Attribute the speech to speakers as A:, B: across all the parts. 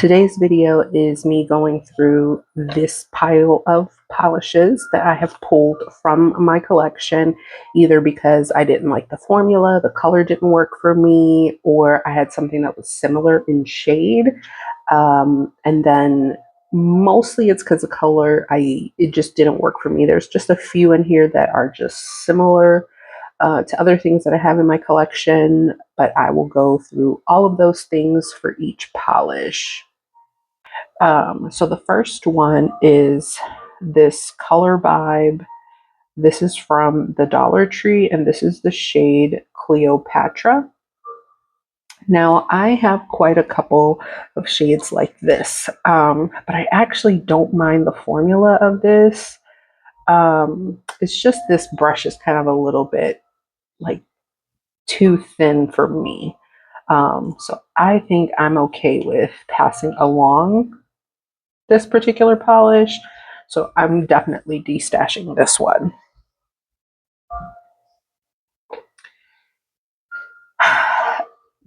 A: Today's video is me going through this pile of polishes that I have pulled from my collection, either because I didn't like the formula, the color didn't work for me, or I had something that was similar in shade. And then mostly it's because the color, it just didn't work for me. There's just a few in here that are just similar to other things that I have in my collection, but I will go through all of those things for each polish. So the first one is this Color Vibe. This is from the Dollar Tree, and this is the shade Cleopatra. Now, I have quite a couple of shades like this, but I actually don't mind the formula of this. It's just this brush is kind of a little bit like too thin for me. So I think I'm okay with passing along this particular polish. So I'm definitely destashing this one.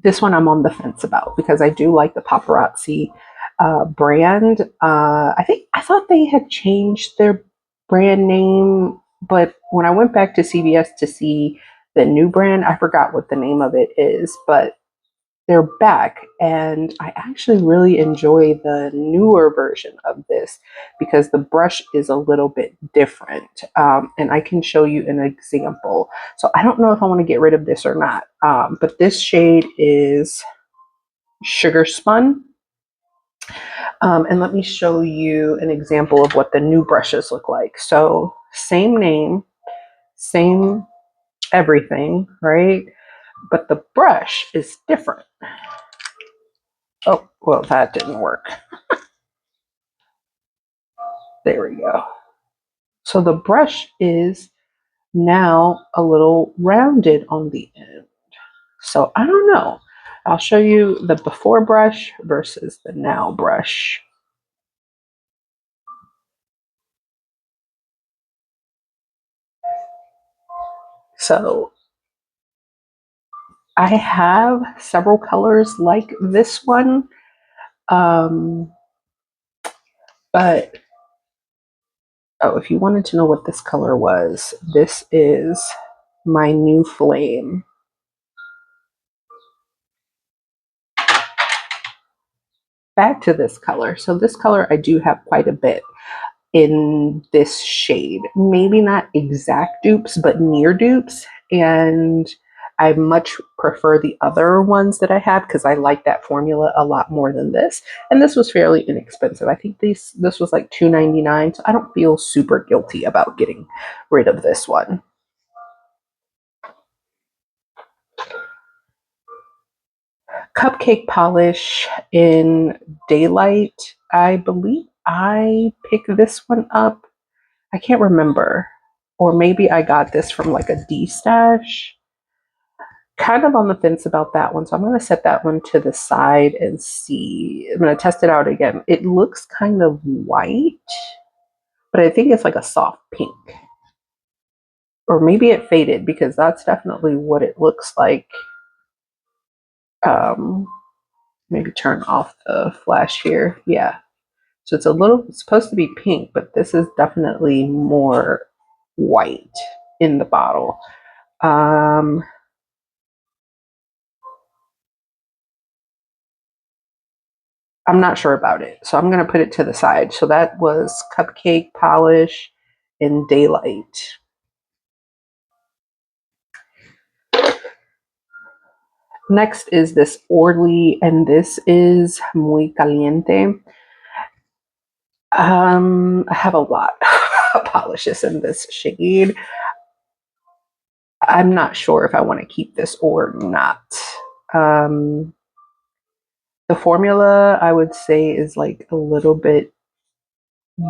A: This one I'm on the fence about because I do like the Paparazzi brand. I thought they had changed their brand name, but when I went back to CVS to see the new brand, I forgot what the name of it is, but they're back, and I actually really enjoy the newer version of this because the brush is a little bit different, and I can show you an example. So I don't know if I want to get rid of this or not, but this shade is Sugar Spun, and let me show you an example of what the new brushes look like. So same name, same everything, right? But the brush is different. Oh, well, that didn't work. There we go. So the brush is now a little rounded on the end. So I don't know. I'll show you the before brush versus the now brush. So I have several colors like this one, but oh, if you wanted to know what this color was, this is my new flame. Back to this color. So this color I do have quite a bit in this shade. Maybe not exact dupes, but near dupes. And I much prefer the other ones that I have because I like that formula a lot more than this. And this was fairly inexpensive. I think this was like $2.99, so I don't feel super guilty about getting rid of this one. Cupcake polish in Daylight. I believe I picked this one up. I can't remember. Or maybe I got this from like a destash. Kind of on the fence about that one. So I'm going to set that one to the side and see. I'm going to test it out again. It looks kind of white, but I think it's like a soft pink. Or maybe it faded because that's definitely what it looks like. Maybe turn off the flash here. Yeah. So it's supposed to be pink, but this is definitely more white in the bottle. I'm not sure about it, so I'm going to put it to the side. So that was Cupcake Polish in Daylight. Next is this Orly, and this is Muy Caliente. I have a lot of polishes in this shade. I'm not sure if I want to keep this or not. The formula, I would say, is like a little bit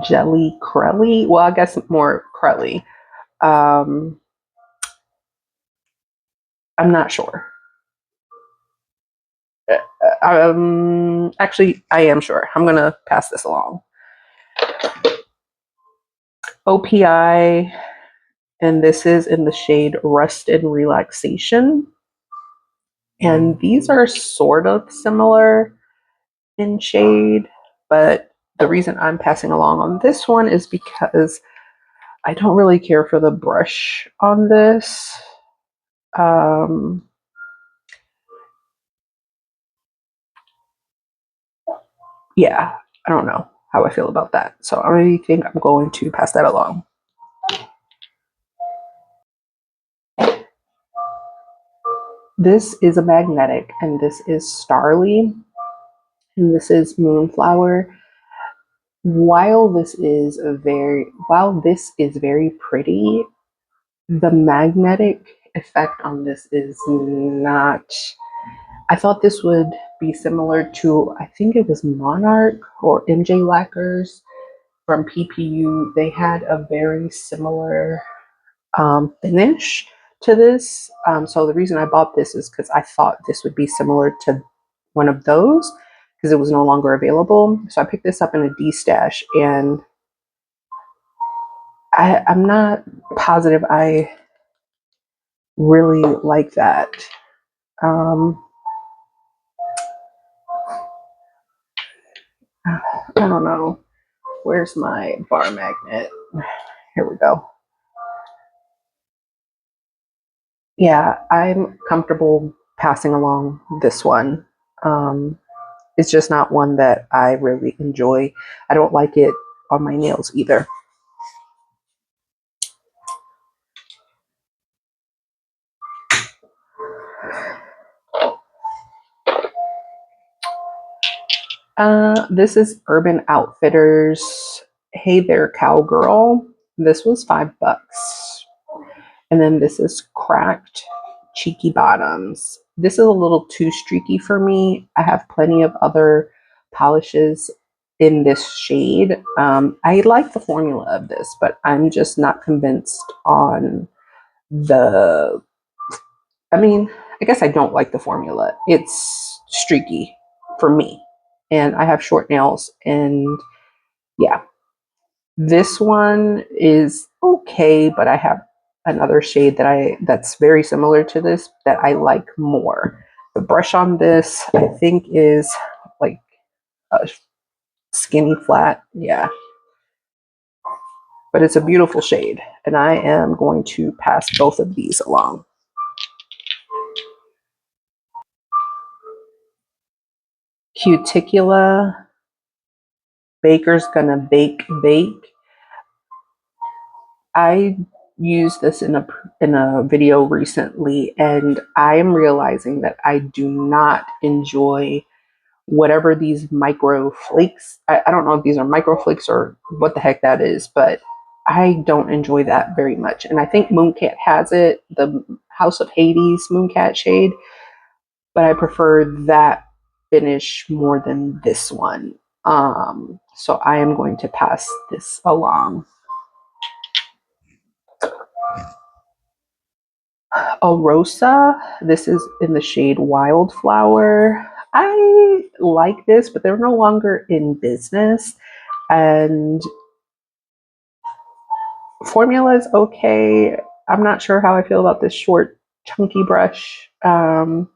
A: jelly crelly. Well, I guess more crelly. I'm not sure. Actually, I am sure. I'm going to pass this along. OPI, and this is in the shade Rust and Relaxation. And these are sort of similar. in shade, but the reason I'm passing along on this one is because I don't really care for the brush on this. Um, yeah, I don't know how I feel about that. So I think I'm going to pass that along. This is a magnetic, and this is Starly, and this is Moonflower. While this is very pretty, the magnetic effect on this is not. I thought this would be similar to, I think it was Monarch or MJ Lacquers from PPU. They had a very similar finish to this. So the reason I bought this is because I thought this would be similar to one of those because it was no longer available. So I picked this up in a destash, and I'm not positive I really like that. Um, I don't know. Where's my bar magnet? Here we go. Yeah, I'm comfortable passing along this one. Um, it's just not one that I really enjoy. I don't like it on my nails either. This is Urban Outfitters. Hey there, cowgirl. This was $5. And then this is Cracked Cheeky Bottoms. This is a little too streaky for me. I have plenty of other polishes in this shade. I like the formula of this, but I'm just not convinced on the. I mean, I guess I don't like the formula. It's streaky for me. And I have short nails, and yeah, this one is okay, but I have another shade that's very similar to this that I like more. The brush on this, I think, is like a skinny flat. Yeah, but it's a beautiful shade, and I am going to pass both of these along. Cuticula, Baker's Gonna Bake. I used this in a video recently, and I am realizing that I do not enjoy whatever these micro flakes. I don't know if these are micro flakes or what the heck that is, but I don't enjoy that very much. And I think Mooncat has it, the House of Hades Mooncat shade, but I prefer that finish more than this one. So I am going to pass this along. Arosa, this is in the shade Wildflower. I like this, but they're no longer in business. And formula is okay. I'm not sure how I feel about this short, chunky brush. But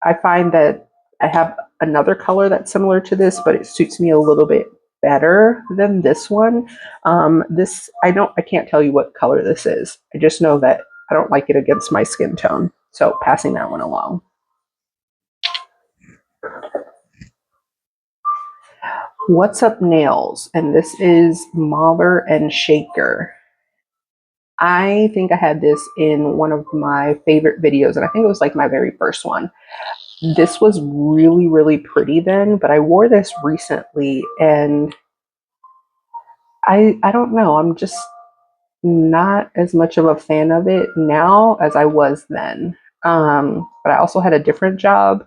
A: I find that I have another color that's similar to this, but it suits me a little bit better than this one. I can't tell you what color this is. I just know that I don't like it against my skin tone. So passing that one along. What's Up Nails, and this is Mahler and Shaker. I think I had this in one of my favorite videos, and I think it was like my very first one. This was really, really pretty then, but I wore this recently, and I don't know. I'm just not as much of a fan of it now as I was then. But I also had a different job,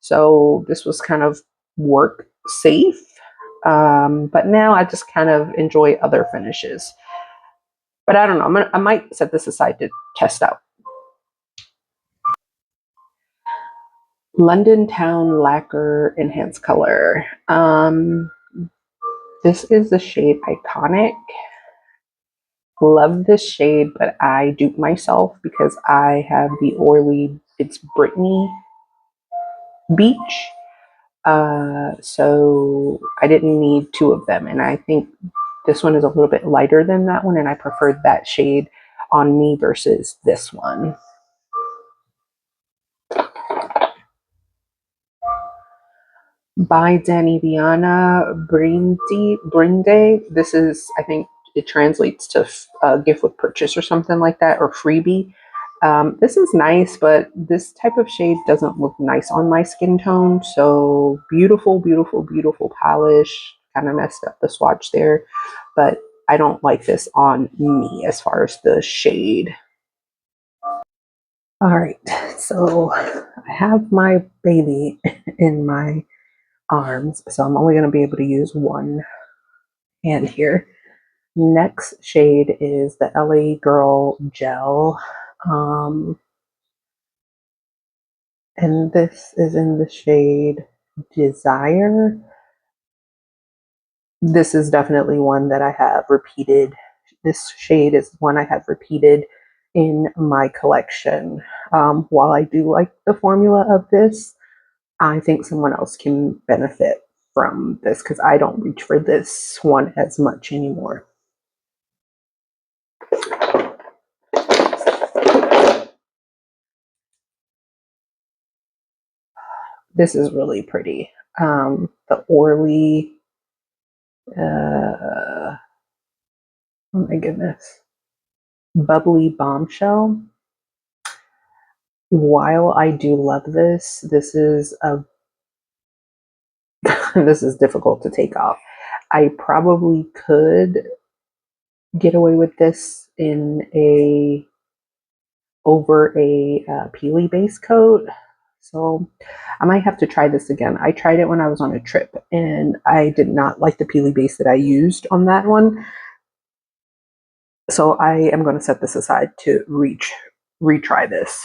A: so this was kind of work safe. But now I just kind of enjoy other finishes. But I don't know. I might set this aside to test out. London Town Lacquer Enhanced Color. This is the shade Iconic. Love this shade, but I dupe myself because I have the Orly It's Brittany beach. So I didn't need two of them. And I think this one is a little bit lighter than that one. And I preferred that shade on me versus this one. By Danny Viana Brinde. This is, I think it translates to gift with purchase or something like that, or freebie. This is nice, but this type of shade doesn't look nice on my skin tone. So beautiful, beautiful, beautiful polish. Kind of messed up the swatch there, but I don't like this on me as far as the shade. All right, so I have my baby in my arms, so I'm only going to be able to use one hand here. Next shade is the LA Girl Gel. And this is in the shade Desire. This is definitely one that I have repeated. This shade is one I have repeated in my collection. While I do like the formula of this, I think someone else can benefit from this because I don't reach for this one as much anymore. This is really pretty. The Orly, oh my goodness, Bubbly Bombshell. While I do love this, this is a this is difficult to take off. I probably could get away with this in a over a peely base coat. So I might have to try this again. I tried it when I was on a trip and I did not like the peely base that I used on that one. So I am going to set this aside to retry this.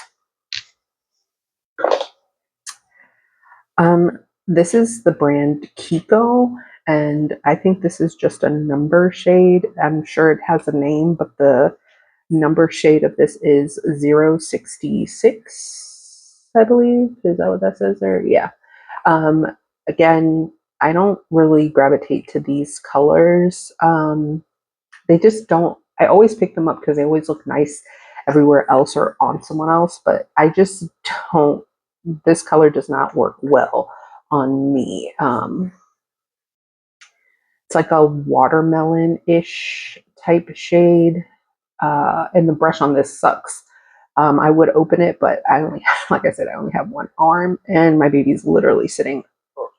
A: This is the brand Kiko, and I think this is just a number shade. I'm sure it has a name, but the number shade of this is 066, I believe. Is that what that says there? Yeah. Um, Again, I don't really gravitate to these colors. They just don't, I always pick them up because they always look nice everywhere else or on someone else, but I just don't, this color does not work well on me. It's like a watermelon-ish type shade. And the brush on this sucks. I would open it, but I only, like I said, I only have one arm and my baby's literally sitting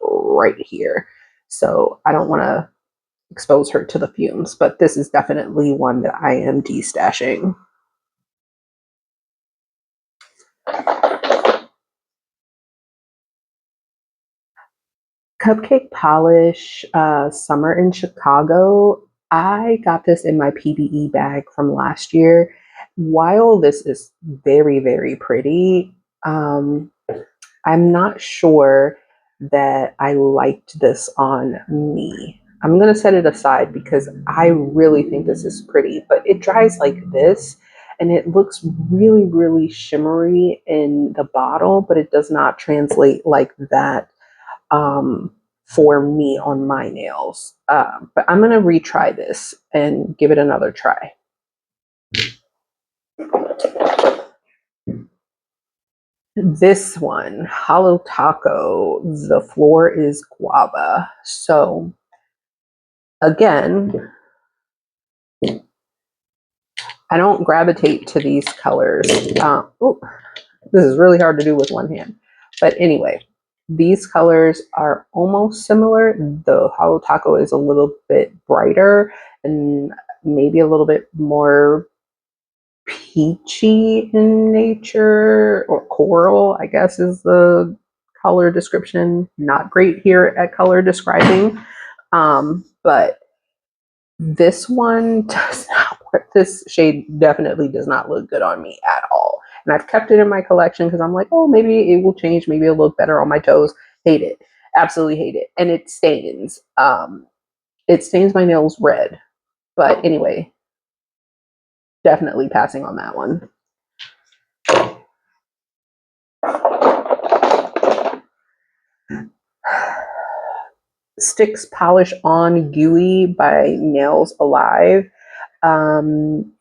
A: right here. So I don't want to expose her to the fumes, but this is definitely one that I am destashing. Cupcake Polish Summer in Chicago. I got this in my PBE bag from last year. While this is very, very pretty, I'm not sure that I liked this on me. I'm going to set it aside because I really think this is pretty, but it dries like this and it looks really, really shimmery in the bottle, but it does not translate like that for me on my nails. But I'm going to retry this and give it another try. This one, Hollow Taco, the floor is guava. So again, I don't gravitate to these colors. This is really hard to do with one hand. But anyway, these colors are almost similar. The Hollow Taco is a little bit brighter and maybe a little bit more peachy in nature, or coral, I guess is the color description. Not great here at color describing. But this one does not work. This shade definitely does not look good on me at all. And I've kept it in my collection because I'm like, oh, maybe it will change. Maybe it'll look better on my toes. Hate it. Absolutely hate it. And it stains. It stains my nails red. But anyway, definitely passing on that one. Sticks Polish On Gooey by Nails Alive. Um,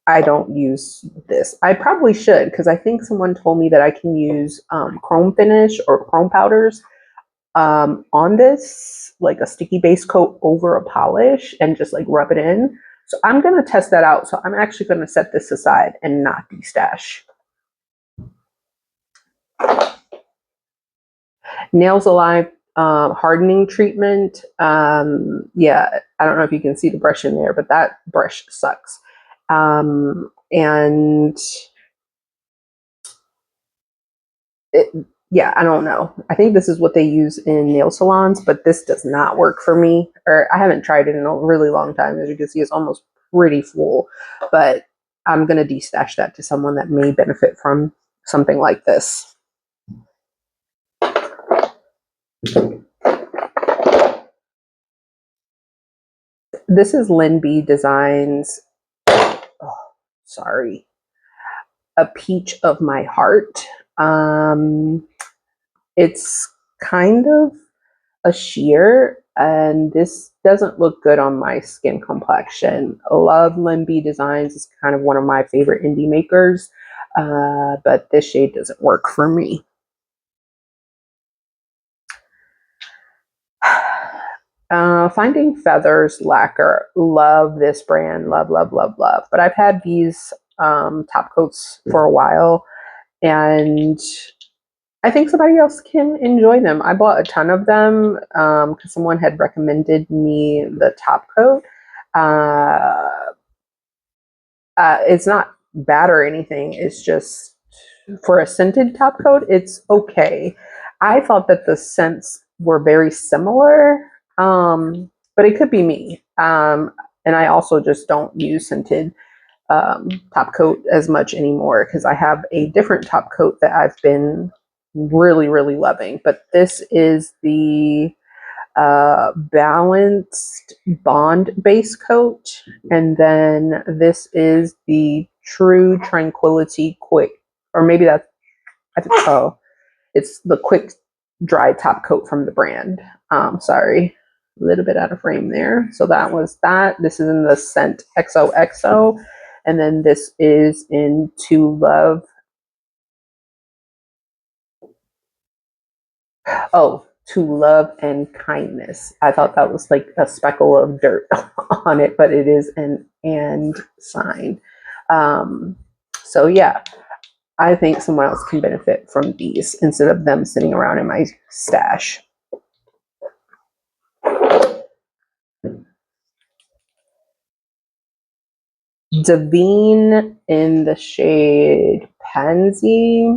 A: I don't use this. I probably should, because I think someone told me that I can use chrome finish or chrome powders on this, like a sticky base coat over a polish and just like rub it in. So I'm going to test that out. So I'm actually going to set this aside and not destash. Nails Alive hardening treatment. Yeah, I don't know if you can see the brush in there, but that brush sucks. And yeah, I don't know. I think this is what they use in nail salons, but this does not work for me. Or I haven't tried it in a really long time. As you can see, it's almost pretty full, but I'm going to destash that to someone that may benefit from something like this. This is Lynn B Designs. Oh, sorry. A Peach of My Heart. It's kind of a sheer, and this doesn't look good on my skin complexion. I love Lynn B Designs. It's kind of one of my favorite indie makers, but this shade doesn't work for me. Finding Feathers Lacquer. Love this brand. Love, love, love, love. But I've had these top coats for a while, and I think somebody else can enjoy them. I bought a ton of them because someone had recommended me the top coat. It's not bad or anything. It's just for a scented top coat, it's okay. I thought that the scents were very similar, but it could be me. And I also just don't use scented top coat as much anymore because I have a different top coat that I've been really, really loving. But this is the balanced bond base coat, and then this is the True Tranquility Quick, or maybe that's, I think, oh, it's the Quick Dry Top Coat from the brand. Sorry, a little bit out of frame there. So that was that. This is in the scent XOXO, and then this is in To Love. Oh, To Love and Kindness. I thought that was like a speckle of dirt on it, but it is an and sign. So yeah, I think someone else can benefit from these instead of them sitting around in my stash. Davine in the shade Pansy.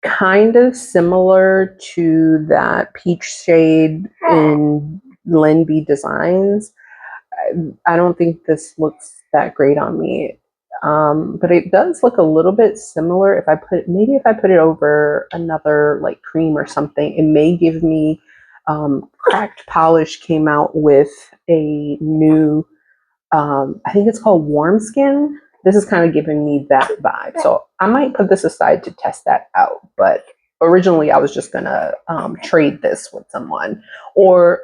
A: Kind of similar to that peach shade in Lynn B Designs. I don't think this looks that great on me. But it does look a little bit similar. If I put it over another like cream or something, it may give me Cracked Polish came out with a new I think it's called Warm Skin. This is kind of giving me that vibe. So I might put this aside to test that out. But originally I was just gonna trade this with someone or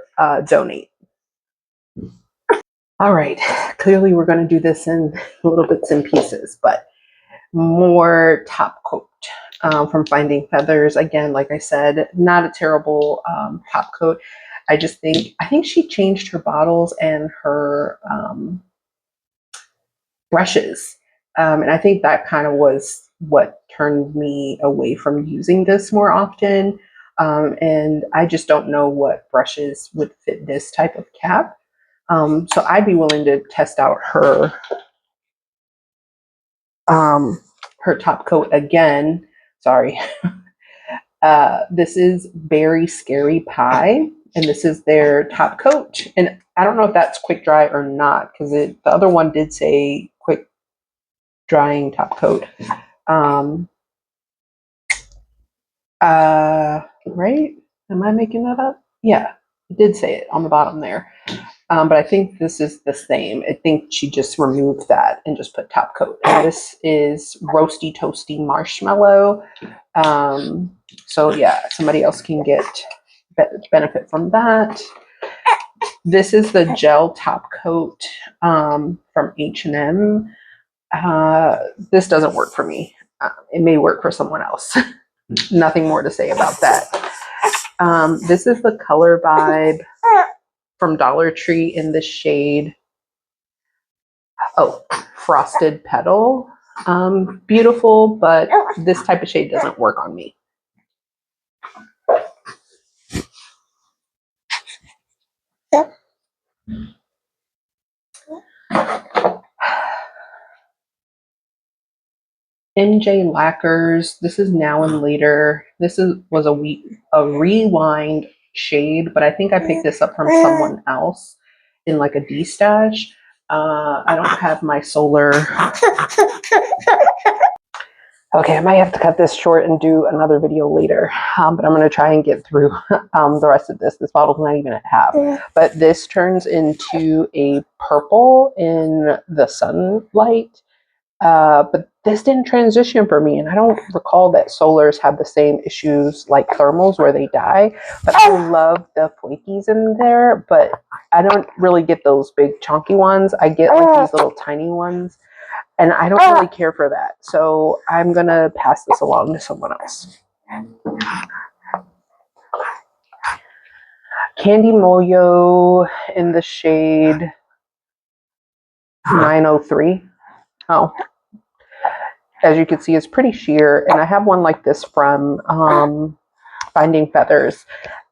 A: donate. All right, clearly we're going to do this in little bits and pieces, but more top coat from Finding Feathers. Again, like I said, not a terrible top coat. I think she changed her bottles and her brushes. And I think that kind of was what turned me away from using this more often. And I just don't know what brushes would fit this type of cap. So I'd be willing to test out her top coat again. Sorry. This is Berry Scary Pie, and this is their top coat. And I don't know if that's quick dry or not, because the other one did say quick drying top coat. Right? Am I making that up? Yeah, it did say it on the bottom there. But I think this is the same. I think she just removed that and just put top coat. And this is Roasty Toasty Marshmallow. So yeah, somebody else can get benefit from that. This is the gel top coat from H&M. This doesn't work for me. It may work for someone else. Nothing more to say about that. This is the Color Vibe from Dollar Tree in the shade, Frosted Petal. Beautiful, but this type of shade doesn't work on me. MJ Lacquers. This is Now and Later. This was a rewind shade, but I think I picked this up from someone else in like a destash. I don't have my solar. Okay, I might have to cut this short and do another video later, but I'm going to try and get through the rest of this. This bottle's not even at half. But this turns into a purple in the sunlight. But this didn't transition for me, and I don't recall that solars have the same issues like thermals where they die. But I love the flakies in there, but I don't really get those big chunky ones. I get like these little tiny ones, and I don't really care for that. So I'm gonna pass this along to someone else. Candy Moyo in the shade 903. Oh. As you can see, it's pretty sheer, and I have one like this from Finding Feathers.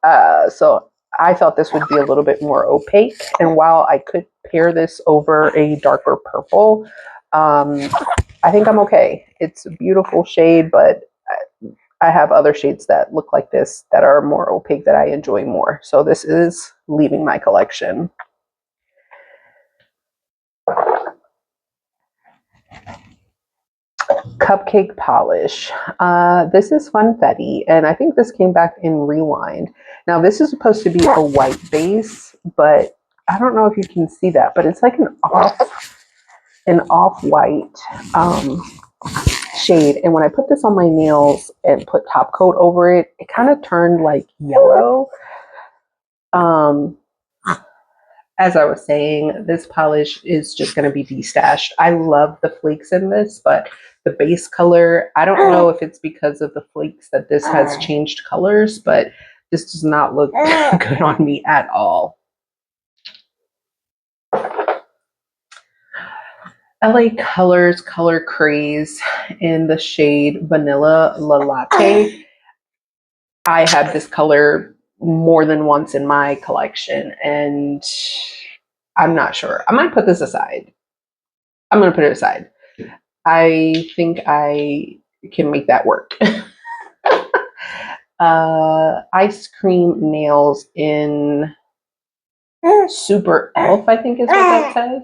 A: So I thought this would be a little bit more opaque, and while I could pair this over a darker purple, I think I'm okay. It's a beautiful shade, but I have other shades that look like this that are more opaque that I enjoy more. So this is leaving my collection. Cupcake Polish. This is Funfetti, and I think this came back in Rewind. Now this is supposed to be a white base, but I don't know if you can see that, but it's like an off-white shade. And when I put this on my nails and put top coat over it, it kind of turned like yellow. As I was saying, this polish is just going to be destashed. I love the flakes in this, but the base color, I don't know if it's because of the flakes that this has changed colors, but this does not look good on me at all. LA Colors Color Craze in the shade Vanilla La Latte. I have this color more than once in my collection, and I'm not sure. I might put this aside. I'm going to put it aside. I think I can make that work. Ice Cream Nails in Super Elf, I think is what that says.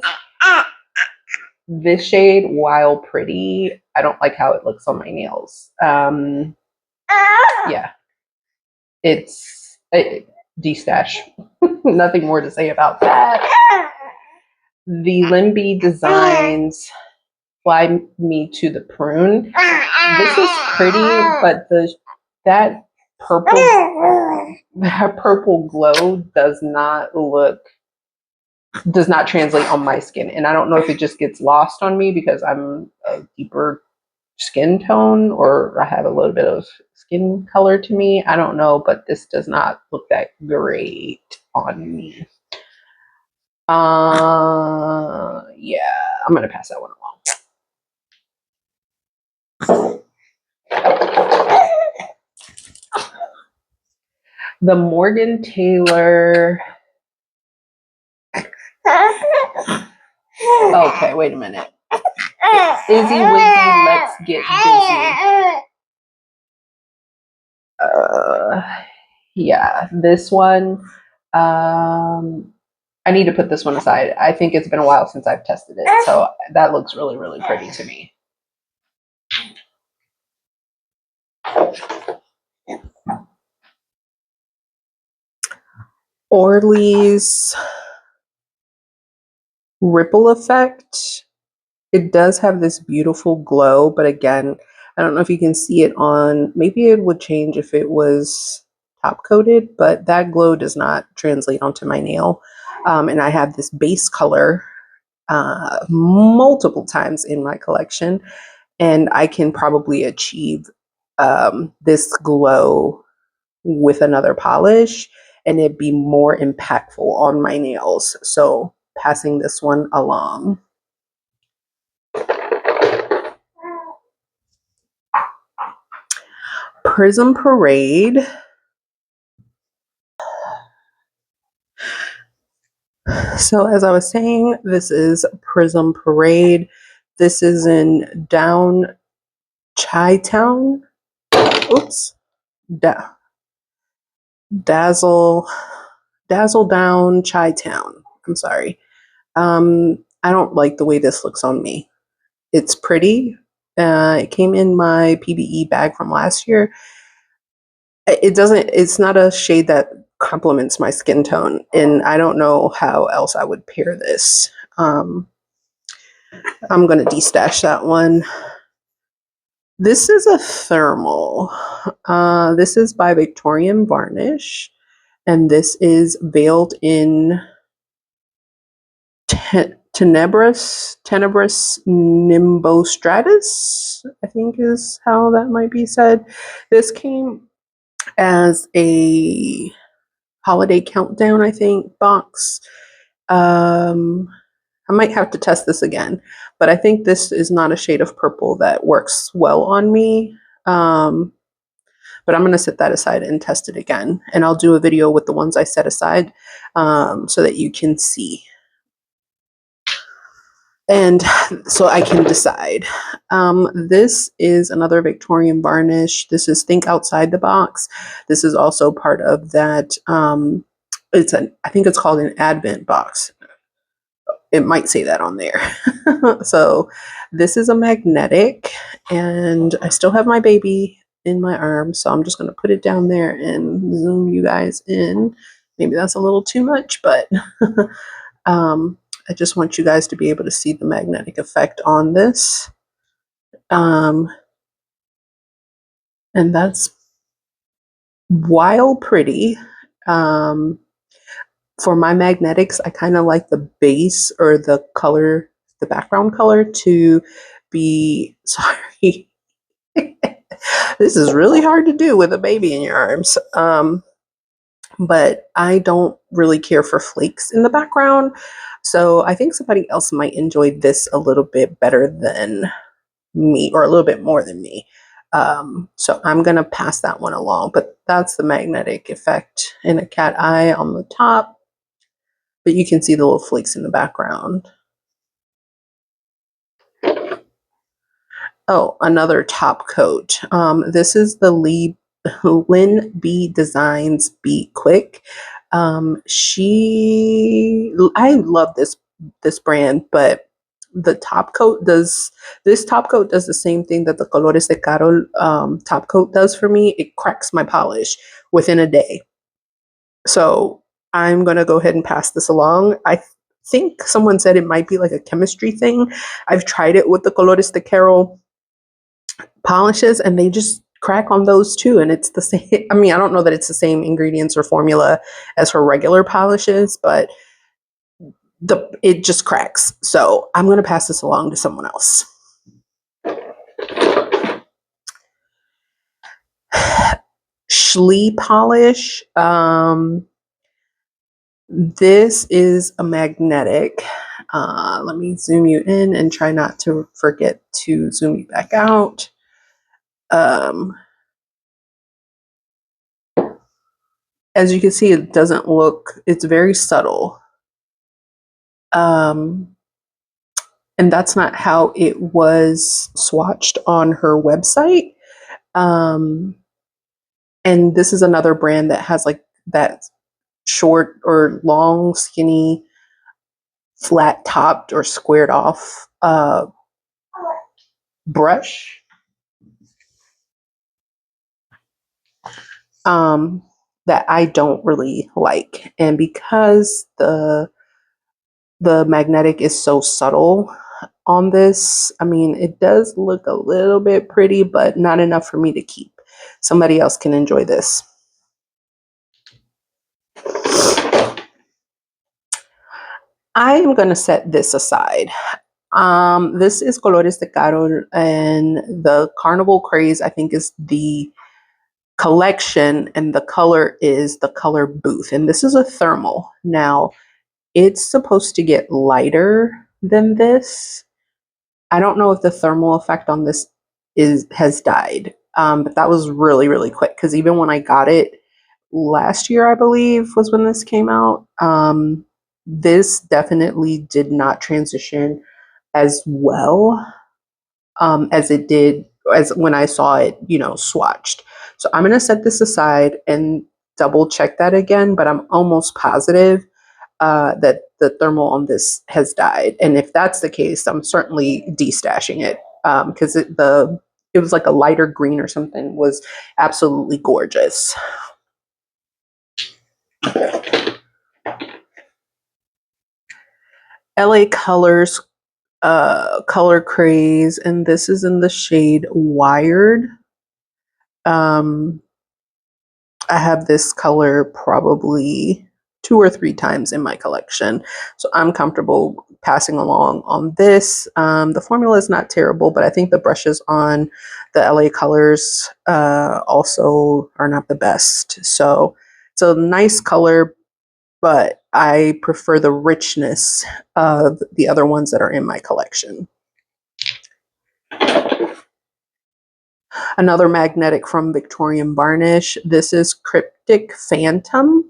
A: This shade, while pretty, I don't like how it looks on my nails. Yeah. It's destash. Nothing more to say about that. The Limby Designs Fly Me to the Prune. This is pretty, but that purple glow does not translate on my skin, and I don't know if it just gets lost on me because I'm a deeper skin tone or I have a little bit of skin color to me. I don't know, but this does not look that great on me. Yeah, I'm gonna pass that one along. The Morgan Taylor. Okay, wait a minute. Izzy Wizzy, Let's Get Busy. Yeah, this one. I need to put this one aside. I think it's been a while since I've tested it, so that looks really, really pretty to me. Orly's Ripple Effect. It does have this beautiful glow, but again, I don't know if you can see it on, maybe it would change if it was top coated, but that glow does not translate onto my nail. And I have this base color multiple times in my collection, and I can probably achieve this glow with another polish and it'd be more impactful on my nails. So passing this one along. Prism Parade. So as I was saying, this is Prism Parade. This is in Down Chi Town. Oops. Da- Dazzle Down Chi Town. I'm sorry. I don't like the way this looks on me. It's pretty. It came in my PBE bag from last year. It doesn't, it's not a shade that complements my skin tone, and I don't know how else I would pair this. I'm going to destash that one. This is a thermal. This is by Victorian Varnish, and this is veiled in Tenebris Nimbostratus, I think is how that might be said. This came as a holiday countdown, I think, box. I might have to test this again, but I think this is not a shade of purple that works well on me. But I'm going to set that aside and test it again. And I'll do a video with the ones I set aside so that you can see. And so I can decide. This is another Victorian Varnish. This is Think Outside the Box. This is also part of that. I think it's called an Advent box. It might say that on there. So this is a magnetic, and I still have my baby in my arms, so I'm just going to put it down there and zoom you guys in. Maybe that's a little too much, but I just want you guys to be able to see the magnetic effect on this. And that's wild pretty. For my magnetics, I kind of like the base or the color, the background color to be, sorry, this is really hard to do with a baby in your arms. But I don't really care for flakes in the background. So I think somebody else might enjoy this a little bit better than me, or a little bit more than me. So I'm going to pass that one along, but that's the magnetic effect in a cat eye on the top. But you can see the little flakes in the background. Oh, another top coat. This is the Lynn B Designs Be Quick. I love this brand, but the top coat does the same thing that the Colores de Carol top coat does for me. It cracks my polish within a day. So I'm gonna go ahead and pass this along. I think someone said it might be like a chemistry thing. I've tried it with the Colores de Carol polishes, and they just crack on those too, and it's the same. I mean, I don't know that it's the same ingredients or formula as her regular polishes, but it just cracks. So I'm going to pass this along to someone else. Schlee polish. This is a magnetic. Let me zoom you in and try not to forget to zoom you back out. As you can see, it doesn't look, it's very subtle. And that's not how it was swatched on her website. And this is another brand that has like that short or long, skinny, flat topped or squared off brush. That I don't really like. And because the magnetic is so subtle, on this. I mean, it does look a little bit pretty, but not enough for me to keep. Somebody else can enjoy this. I am going to set this aside. This is Colores de Caro, and the Carnival Craze, I think, is the collection, and the color is the color Booth. And this is a thermal. Now, it's supposed to get lighter than this. I don't know if the thermal effect on this has died, but that was really, really quick, because even when I got it last year, I believe, was when this came out, this definitely did not transition as well as it did as when I saw it, swatched. So I'm going to set this aside and double check that again, but I'm almost positive that the thermal on this has died. And if that's the case, I'm certainly destashing it, because it was like a lighter green or something, was absolutely gorgeous. LA Colors Color Craze, and this is in the shade Wired. Um, I have this color probably 2 or 3 times in my collection, so I'm comfortable passing along on this. The formula is not terrible, but I think the brushes on the LA Colors also are not the best. So it's a nice color, but I prefer the richness of the other ones that are in my collection. Another magnetic from Victorian Varnish. This is Cryptic Phantom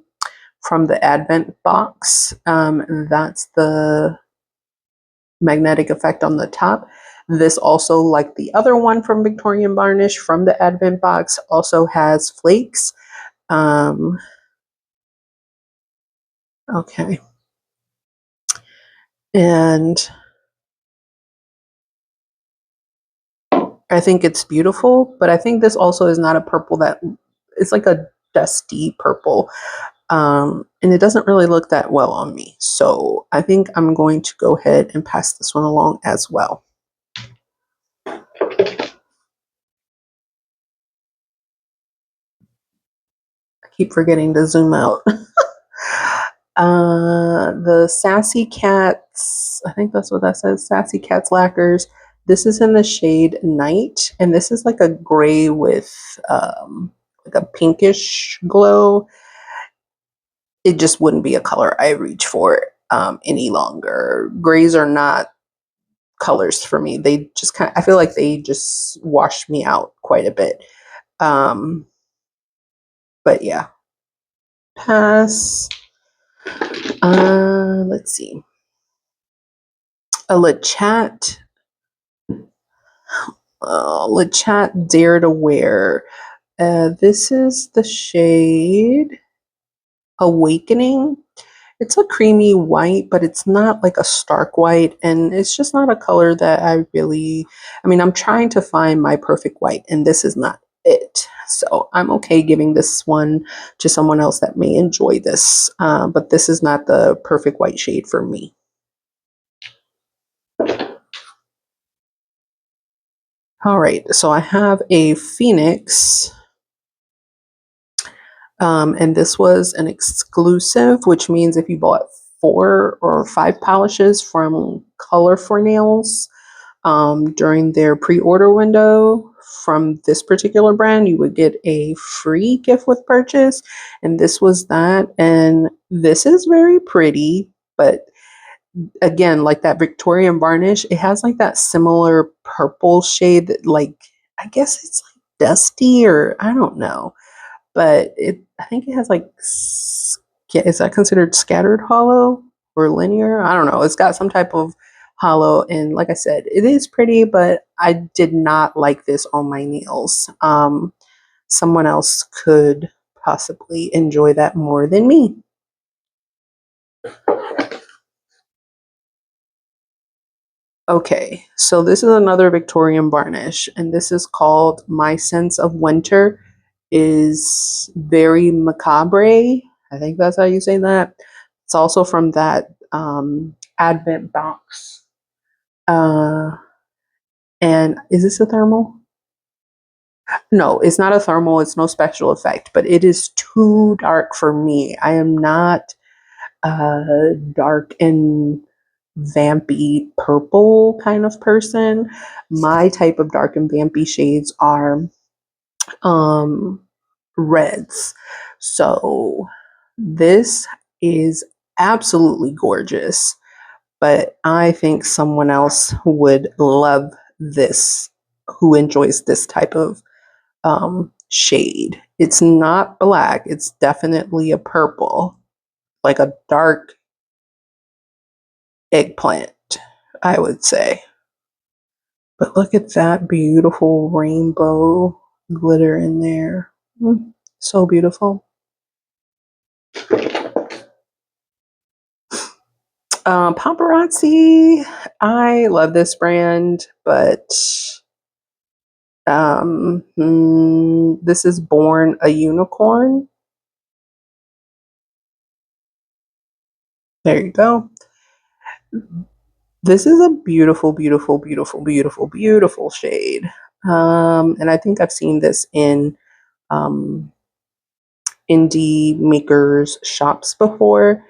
A: from the Advent box. That's the magnetic effect on the top. This also, like the other one from Victorian Varnish from the Advent box, also has flakes. Okay. And I think it's beautiful, but I think this also is not a purple that it's like a dusty purple. And it doesn't really look that well on me. So I think I'm going to go ahead and pass this one along as well. I keep forgetting to zoom out. The Sassy Cats, I think that's what that says, Sassy Cats Lacquers. This is in the shade Night, and this is like a gray with like a pinkish glow. It just wouldn't be a color I reach for any longer. Grays are not colors for me. They just I feel like they just wash me out quite a bit. Um, but yeah, pass. Let's see. A Lechat Dare to Wear. This is the shade Awakening. It's a creamy white, but it's not like a stark white, and it's just not a color that I mean, I'm trying to find my perfect white, and this is not it. So I'm okay giving this one to someone else that may enjoy this, but this is not the perfect white shade for me. All right, so I have a Phoenix. And this was an exclusive, which means if you bought 4 or 5 polishes from Color for Nails during their pre-order window from this particular brand, you would get a free gift with purchase. And this was that. And this is very pretty, but again, like that Victorian Varnish, it has like that similar purple shade that, like, I guess it's like dusty, or I don't know, but I think it has like, is that considered scattered hollow or linear? I don't know. It's got some type of hollow, and like I said, it is pretty, but I did not like this on my nails. Someone else could possibly enjoy that more than me. Okay, so this is another Victorian varnish, and this is called My Sense of Winter is Very Macabre. I think that's how you say that. It's also from that Advent box. Uh, and is this a thermal? No, it's not a thermal. It's no special effect, but it is too dark for me. I am not dark and vampy purple kind of person. My type of dark and vampy shades are um, reds. So this is absolutely gorgeous, but I think someone else would love this who enjoys this type of shade. It's not black, it's definitely a purple, like a dark eggplant, I would say. But look at that beautiful rainbow glitter in there. So beautiful. Paparazzi, I love this brand, but this is Born a Unicorn. There you go. This is a beautiful, beautiful, beautiful, beautiful, beautiful shade. And I think I've seen this in um, indie makers shops before.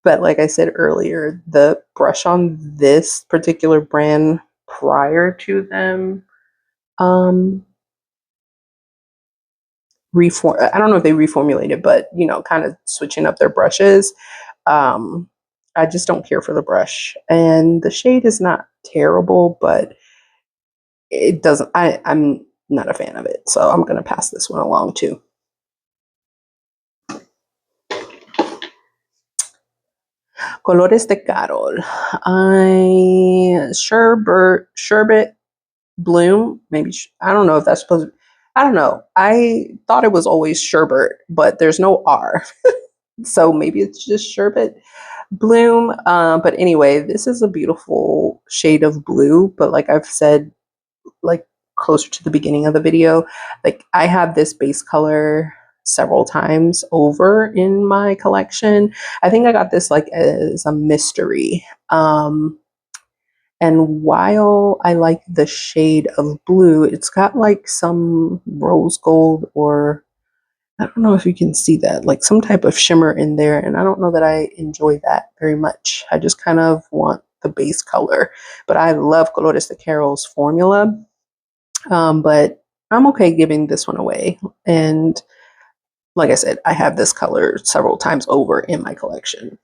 A: But like I said earlier, the brush on this particular brand prior to them um, I don't know if they reformulated, but you know, kind of switching up their brushes. Um, I just don't care for the brush, and the shade is not terrible, but it doesn't. I'm not a fan of it, so I'm gonna pass this one along too. Colores de Carol. Sherbet Bloom. Maybe I don't know if that's supposed to. I don't know. I thought it was always sherbet, but there's no R, so maybe it's just sherbet bloom. But anyway, this is a beautiful shade of blue. But like I've said, like closer to the beginning of the video, like I have this base color several times over in my collection. I think I got this like as a mystery. And while I like the shade of blue, it's got like some rose gold, or I don't know if you can see that, like some type of shimmer in there. And I don't know that I enjoy that very much. I just kind of want the base color. But I love Colores de Carol's formula. But I'm okay giving this one away. And like I said, I have this color several times over in my collection.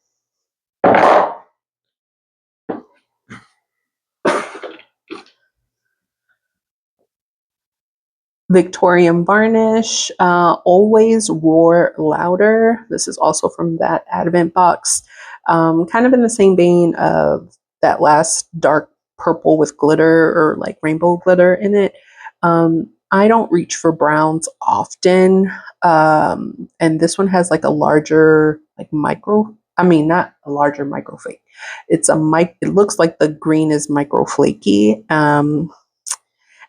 A: Victorian Varnish, Always Roar Louder. This is also from that Advent box. Kind of in the same vein of that last dark purple with glitter or like rainbow glitter in it. I don't reach for browns often. And this one has like a larger, like not a larger micro flake. It looks like the green is micro flaky.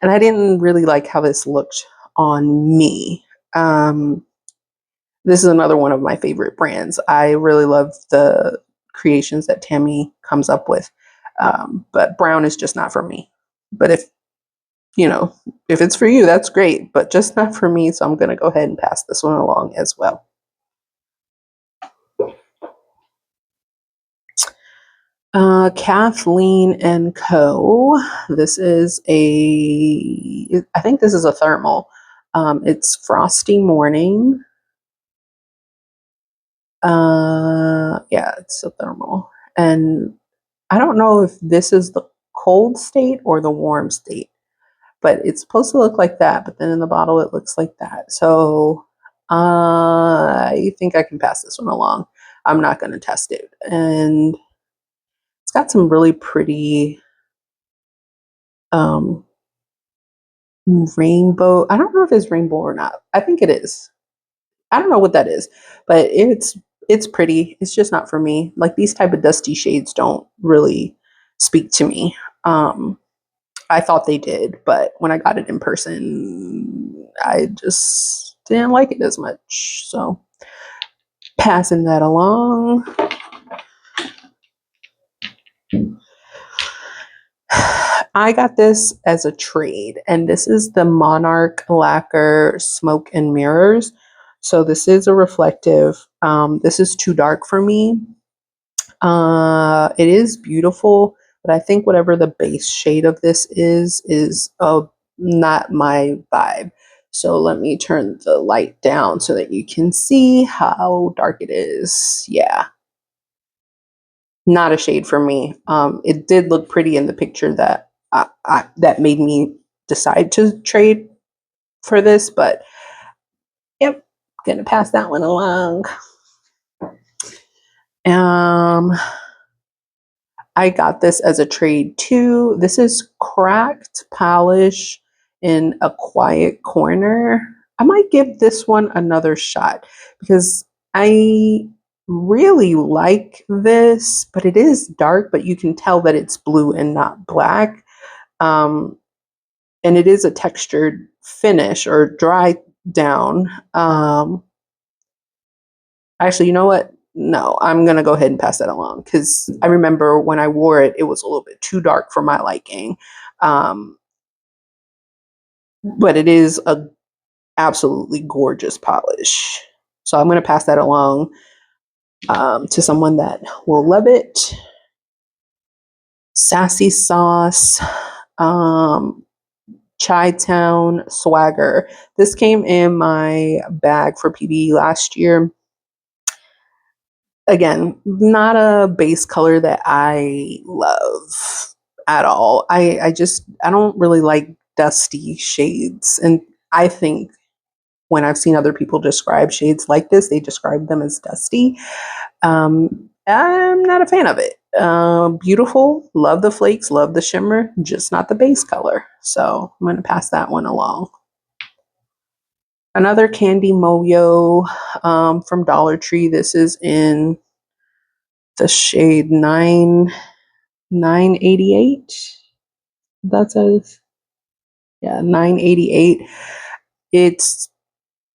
A: And I didn't really like how this looked on me. Um, this is another one of my favorite brands. I really love the creations that Tammy comes up with, but brown is just not for me. But if it's for you, that's great, but just not for me. So I'm going to go ahead and pass this one along as well. Kathleen and Co. This is I think this is a thermal. It's Frosty Morning. Yeah, it's a thermal. And I don't know if this is the cold state or the warm state, but it's supposed to look like that, but then in the bottle it looks like that. So I think I can pass this one along. I'm not going to test it. And it's got some really pretty um, rainbow. I don't know if it's rainbow or not. I think it is. I don't know what that is, but it's pretty. It's just not for me. Like these type of dusty shades don't really speak to me. I thought they did, but when I got it in person, I just didn't like it as much. So passing that along. I got this as a trade, and this is the Monarch Lacquer Smoke and Mirrors. So this is a reflective. This is too dark for me. It is beautiful, but I think whatever the base shade of this is not my vibe. So let me turn the light down so that you can see how dark it is. Yeah, not a shade for me. It did look pretty in the picture that that made me decide to trade for this, but yep, gonna pass that one along. Um, I got this as a trade too. This is cracked polish in a quiet corner. I might give this one another shot because I really like this, but it is dark, but you can tell that it's blue and not black. Um, and it is a textured finish or dry down. Actually, you know what? No, I'm going to go ahead and pass that along because I remember when I wore it, it was a little bit too dark for my liking. Um, but it is a absolutely gorgeous polish. So I'm going to pass that along to someone that will love it. Sassy Sauce, Chi Town Swagger. This came in my bag for PB last year. Again, not a base color that I love at all. I don't really like dusty shades. And I think when I've seen other people describe shades like this, they describe them as dusty. I'm not a fan of it. Beautiful, love the flakes, love the shimmer, just not the base color. So I'm going to pass that one along. Another Candy Moyo from Dollar Tree. This is in the shade 988. That says, yeah, 988. It's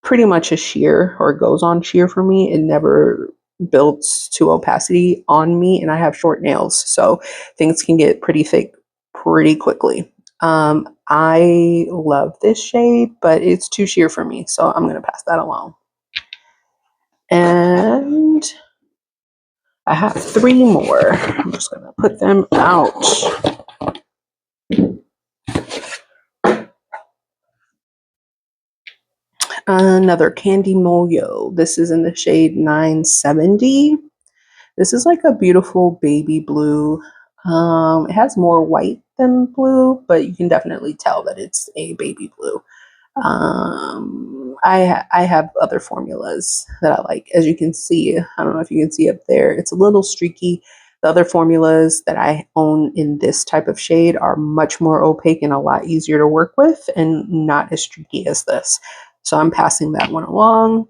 A: pretty much a sheer or goes on sheer for me. It never builds to opacity on me, and I have short nails, so things can get pretty thick pretty quickly. I love this shade, but it's too sheer for me, so I'm going to pass that along. And I have three more. I'm just going to put them out. Another Candy Moyo. This is in the shade 970. This is like a beautiful baby blue. It has more white than blue, but you can definitely tell that it's a baby blue. I have other formulas that I like. As you can see, I don't know if you can see up there, it's a little streaky. The other formulas that I own in this type of shade are much more opaque and a lot easier to work with and not as streaky as this. So I'm passing that one along.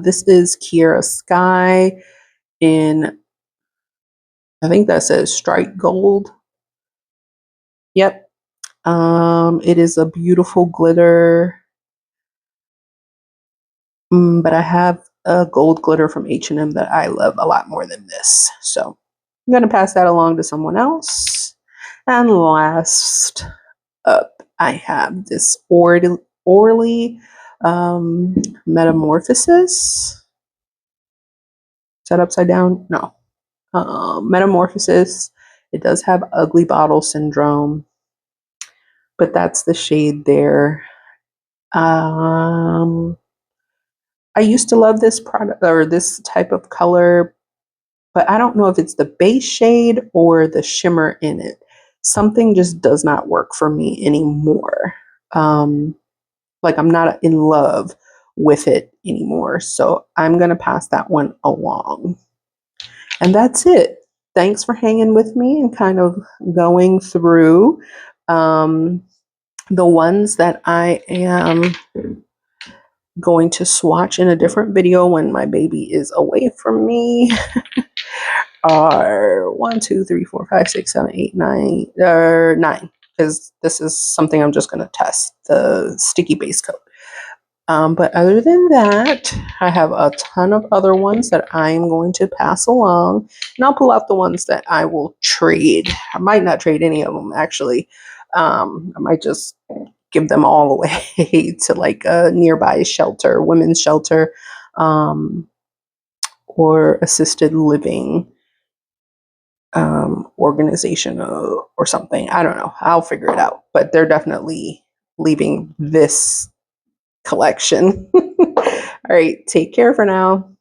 A: This is Kiera Sky in, I think that says Strike Gold. Yep. It is a beautiful glitter. But I have a gold glitter from H&M that I love a lot more than this. So I'm going to pass that along to someone else. And last up, I have this Orly Metamorphosis. Is that upside down? No. Metamorphosis. It does have ugly bottle syndrome, but that's the shade there. I used to love this product or this type of color, but I don't know if it's the base shade or the shimmer in it. Something just does not work for me anymore. Like I'm not in love with it anymore. So I'm going to pass that one along. And that's it. Thanks for hanging with me and kind of going through the ones that I am going to swatch in a different video when my baby is away from me. Are 1, 2, 3, 4, 5, 6, 7, 8, 9, 9, because this is something I'm just going to test, the sticky base coat. But other than that, I have a ton of other ones that I'm going to pass along, and I'll pull out the ones that I will trade. I might not trade any of them actually. I might just give them all away to like a nearby shelter, women's shelter, um, or assisted living organization or something. I don't know. I'll figure it out. But they're definitely leaving this collection. All right. Take care for now.